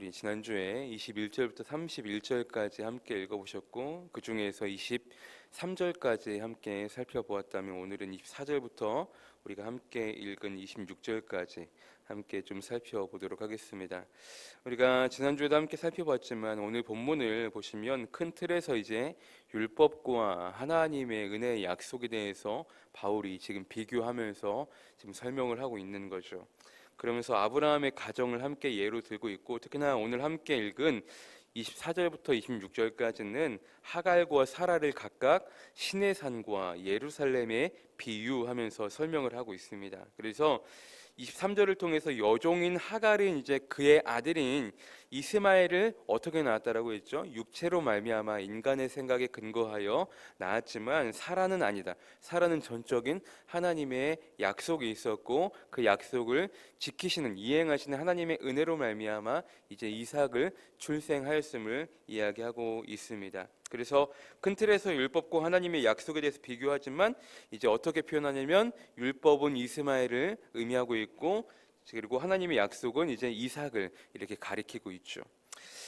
우리 지난주에 21절부터 31절까지 함께 읽어보셨고 그 중에서 23절까지 함께 살펴보았다면 오늘은 24절부터 우리가 함께 읽은 26절까지 함께 좀 살펴보도록 하겠습니다. 우리가 지난주에도 함께 살펴봤지만 오늘 본문을 보시면 큰 틀에서 이제 율법과 하나님의 은혜의 약속에 대해서 바울이 지금 비교하면서 지금 설명을 하고 있는 거죠. 그러면서 아브라함의 가정을 함께 예로 들고 있고, 특히나 오늘 함께 읽은 24절부터 26절까지는 하갈과 사라를 각각 시내산과 예루살렘에 비유하면서 설명을 하고 있습니다. 그래서 23절을 통해서 여종인 하갈은 이제 그의 아들인 이스마엘을 어떻게 낳았다라고 했죠? 육체로 말미암아 인간의 생각에 근거하여 낳았지만 사라는 아니다. 사라는 전적인 하나님의 약속이 있었고 그 약속을 지키시는, 이행하시는 하나님의 은혜로 말미암아 이제 이삭을 출생하였음을 이야기하고 있습니다. 그래서 큰 틀에서 율법과 하나님의 약속에 대해서 비교하지만 이제 어떻게 표현하냐면 율법은 이스마엘을 의미하고 있고, 그리고 하나님의 약속은 이제 이삭을 이렇게 가리키고 있죠.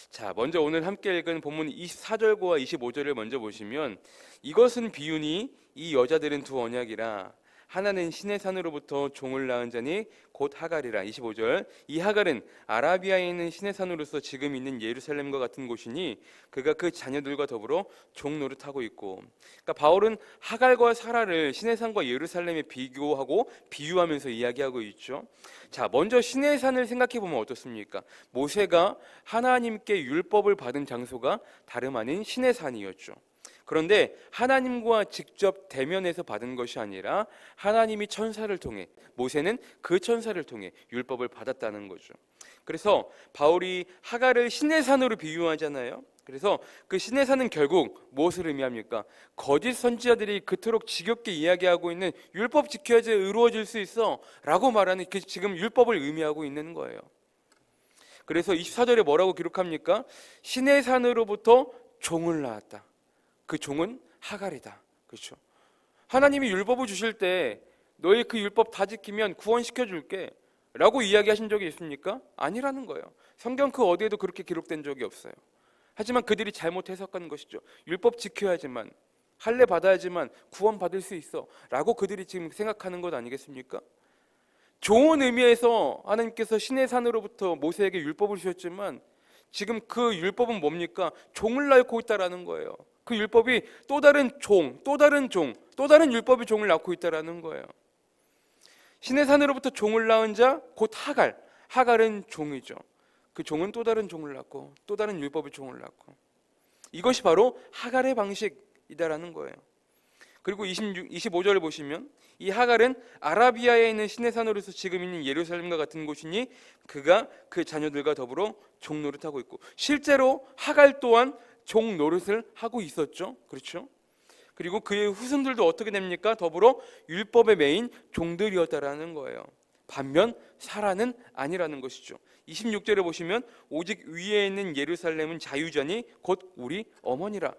자, 먼저 오늘 함께 읽은 본문 24절과 25절을 먼저 보시면, 이것은 비유니 이 여자들은 두 언약이라 하나는 시내산으로부터 종을 낳은 자니 곧 하갈이라. 25절, 이 하갈은 아라비아에 있는 시내산으로서 지금 있는 예루살렘과 같은 곳이니 그가 그 자녀들과 더불어 종 노릇하고 있고. 그러니까 바울은 하갈과 사라를 시내산과 예루살렘에 비교하고 비유하면서 이야기하고 있죠. 자, 먼저 시내산을 생각해 보면 어떻습니까? 모세가 하나님께 율법을 받은 장소가 다름 아닌 시내산이었죠. 그런데 하나님과 직접 대면해서 받은 것이 아니라 하나님이 천사를 통해, 모세는 그 천사를 통해 율법을 받았다는 거죠. 그래서 바울이 하갈을 시내산으로 비유하잖아요. 그래서 그 시내산은 결국 무엇을 의미합니까? 거짓 선지자들이 그토록 지겹게 이야기하고 있는 율법 지켜야지 의로워질 수 있어 라고 말하는 그 지금 율법을 의미하고 있는 거예요. 그래서 24절에 뭐라고 기록합니까? 시내산으로부터 종을 낳았다. 그 종은 하갈이다. 그렇죠? 하나님이 율법을 주실 때 너희 그 율법 다 지키면 구원시켜 줄게 라고 이야기하신 적이 있습니까? 아니라는 거예요. 성경 그 어디에도 그렇게 기록된 적이 없어요. 하지만 그들이 잘못 해석한 것이죠. 율법 지켜야지만, 할례 받아야지만 구원 받을 수 있어 라고 그들이 지금 생각하는 것 아니겠습니까? 좋은 의미에서 하나님께서 시내산으로부터 모세에게 율법을 주셨지만 지금 그 율법은 뭡니까? 종을 낳고 있다라는 거예요. 그 율법이 또 다른 종, 또 다른 율법의 종을 낳고 있다라는 거예요. 시내산으로부터 종을 낳은 자, 곧 하갈. 하갈은 종이죠. 그 종은 또 다른 종을 낳고 또 다른 율법의 종을 낳고. 이것이 바로 하갈의 방식이다라는 거예요. 그리고 25절을 보시면 이 하갈은 아라비아에 있는 시내산으로서 지금 있는 예루살렘과 같은 곳이니 그가 그 자녀들과 더불어 종 노릇하고 있고, 실제로 하갈 또한 종 노릇을 하고 있었죠. 그렇죠? 그리고 그의 후손들도 어떻게 됩니까? 더불어 율법의 메인 종들이었다라는 거예요. 반면 사라는 아니라는 것이죠. 26절에 보시면 오직 위에 있는 예루살렘은 자유자니 곧 우리 어머니라.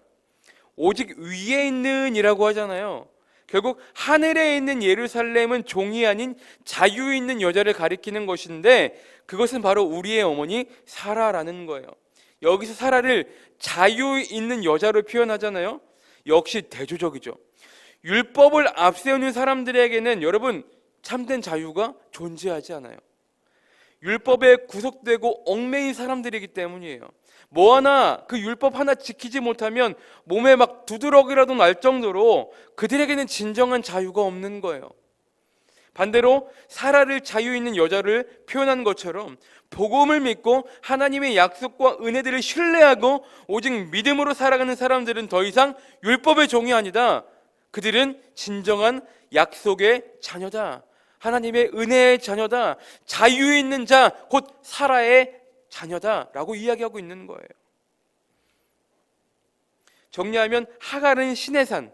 오직 위에 있는 이라고 하잖아요. 결국 하늘에 있는 예루살렘은 종이 아닌 자유 있는 여자를 가리키는 것인데 그것은 바로 우리의 어머니 사라라는 거예요. 여기서 사라를 자유 있는 여자로 표현하잖아요. 역시 대조적이죠. 율법을 앞세우는 사람들에게는 여러분 참된 자유가 존재하지 않아요. 율법에 구속되고 얽매인 사람들이기 때문이에요. 뭐 하나, 그 율법 하나 지키지 못하면 몸에 막 두드러기라도 날 정도로 그들에게는 진정한 자유가 없는 거예요. 반대로 사라를 자유 있는 여자를 표현한 것처럼 복음을 믿고 하나님의 약속과 은혜들을 신뢰하고 오직 믿음으로 살아가는 사람들은 더 이상 율법의 종이 아니다. 그들은 진정한 약속의 자녀다. 하나님의 은혜의 자녀다. 자유 있는 자, 곧 사라의 자녀다라고 이야기하고 있는 거예요. 정리하면 하갈은 시내산,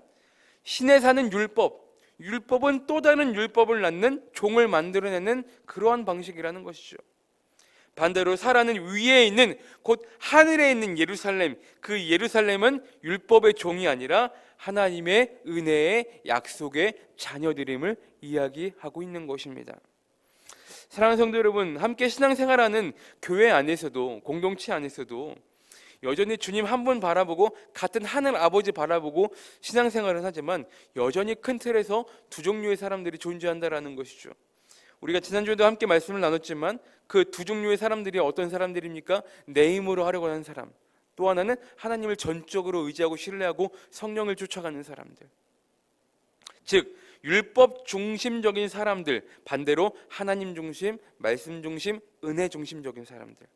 시내산은 율법, 율법은 또 다른 율법을 낳는 종을 만들어내는 그러한 방식이라는 것이죠. 반대로 사라는 위에 있는 곧 하늘에 있는 예루살렘, 그 예루살렘은 율법의 종이 아니라 하나님의 은혜의 약속의 자녀들임을 이야기하고 있는 것입니다. 사랑하는 성도 여러분, 함께 신앙생활하는 교회 안에서도, 공동체 안에서도 여전히 주님 한 분 바라보고 같은 하늘 아버지 바라보고 신앙생활을 하지만 여전히 큰 틀에서 두 종류의 사람들이 존재한다라는 것이죠. 우리가 지난주에도 함께 말씀을 나눴지만 그 두 종류의 사람들이 어떤 사람들입니까? 내 힘으로 하려고 하는 사람, 또 하나는 하나님을 전적으로 의지하고 신뢰하고 성령을 쫓아가는 사람들. 즉 율법 중심적인 사람들, 반대로 하나님 중심, 말씀 중심, 은혜 중심적인 사람들.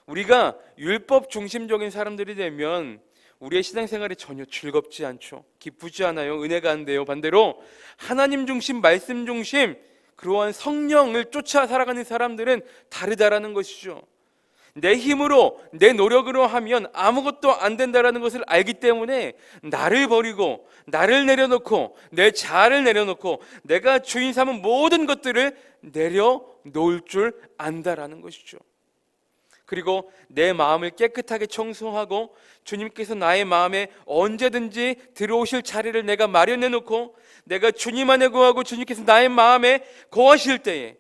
우리가 율법 중심적인 사람들이 되면 우리의 신앙생활이 전혀 즐겁지 않죠. 기쁘지 않아요. 은혜가 안 돼요. 반대로 하나님 중심, 말씀 중심, 그러한 성령을 쫓아 살아가는 사람들은 다르다라는 것이죠. 내 힘으로, 내 노력으로 하면 아무것도 안 된다라는 것을 알기 때문에 나를 버리고, 나를 내려놓고, 내 자아를 내려놓고, 내가 주인 삼은 모든 것들을 내려놓을 줄 안다라는 것이죠. 그리고 내 마음을 깨끗하게 청소하고 주님께서 나의 마음에 언제든지 들어오실 자리를 내가 마련해 놓고 내가 주님 안에 거하고 주님께서 나의 마음에 거하실 때에,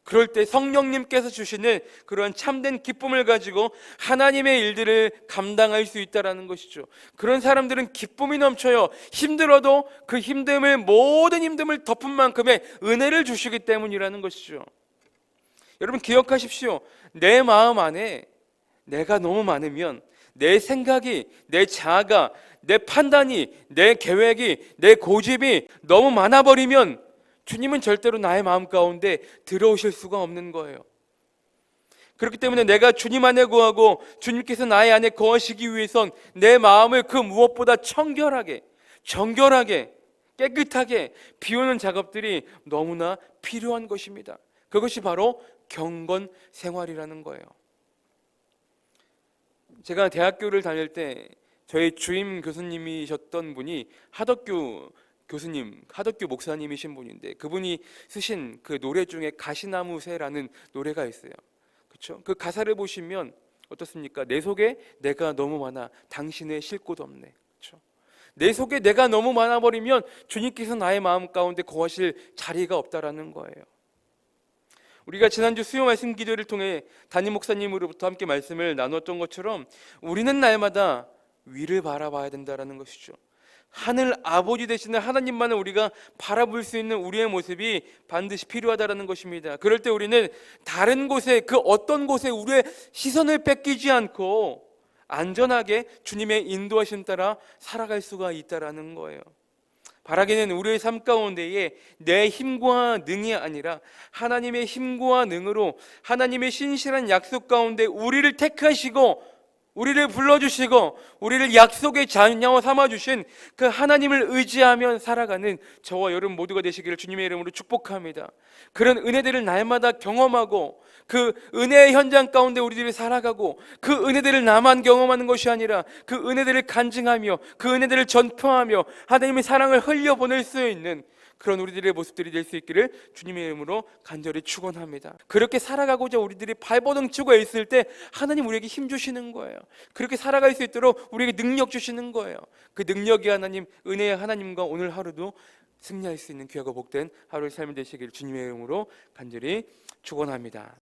그럴 때 성령님께서 주시는 그러한 참된 기쁨을 가지고 하나님의 일들을 감당할 수 있다는 것이죠. 그런 사람들은 기쁨이 넘쳐요. 힘들어도 그 힘듦을, 모든 힘듦을 덮은 만큼의 은혜를 주시기 때문이라는 것이죠. 여러분 기억하십시오. 내 마음 안에 내가 너무 많으면, 내 생각이, 내 자아가, 내 판단이, 내 계획이, 내 고집이 너무 많아버리면 주님은 절대로 나의 마음 가운데 들어오실 수가 없는 거예요. 그렇기 때문에 내가 주님 안에 거하고 주님께서 나의 안에 거하시기 위해선 내 마음을 그 무엇보다 청결하게, 정결하게, 깨끗하게 비우는 작업들이 너무나 필요한 것입니다. 그것이 바로 경건 생활이라는 거예요. 제가 대학교를 다닐 때 저희 주임 교수님이셨던 분이 하덕규 교수님, 하덕규 목사님이신 분인데 그분이 쓰신 그 노래 중에 가시나무 새라는 노래가 있어요. 그렇죠? 그 가사를 보시면 어떻습니까? 내 속에 내가 너무 많아 당신의 쉴 곳 없네. 그렇죠? 내 속에 내가 너무 많아 버리면 주님께서 나의 마음 가운데 거하실 자리가 없다라는 거예요. 우리가 지난주 수요 말씀 기도를 통해 담임 목사님으로부터 함께 말씀을 나누었던 것처럼 우리는 날마다 위를 바라봐야 된다는 것이죠. 하늘 아버지 되시는 하나님만을 우리가 바라볼 수 있는 우리의 모습이 반드시 필요하다는 것입니다. 그럴 때 우리는 다른 곳에, 그 어떤 곳에 우리의 시선을 뺏기지 않고 안전하게 주님의 인도하심 따라 살아갈 수가 있다는 거예요. 바라기는 우리의 삶 가운데에 내 힘과 능이 아니라 하나님의 힘과 능으로 하나님의 신실한 약속 가운데 우리를 택하시고 우리를 불러주시고 우리를 약속의 자녀 삼아주신 그 하나님을 의지하며 살아가는 저와 여러분 모두가 되시기를 주님의 이름으로 축복합니다. 그런 은혜들을 날마다 경험하고 그 은혜의 현장 가운데 우리들이 살아가고 그 은혜들을 나만 경험하는 것이 아니라 그 은혜들을 간증하며 그 은혜들을 전파하며 하나님의 사랑을 흘려보낼 수 있는 그런 우리들의 모습들이 될 수 있기를 주님의 이름으로 간절히 축원합니다. 그렇게 살아가고자 우리들이 발버둥 치고 있을 때 하나님 우리에게 힘 주시는 거예요. 그렇게 살아갈 수 있도록 우리에게 능력 주시는 거예요. 그 능력이 하나님, 은혜의 하나님과 오늘 하루도 승리할 수 있는 귀하고 복된 하루의 삶이 되시기를 주님의 이름으로 간절히 축원합니다.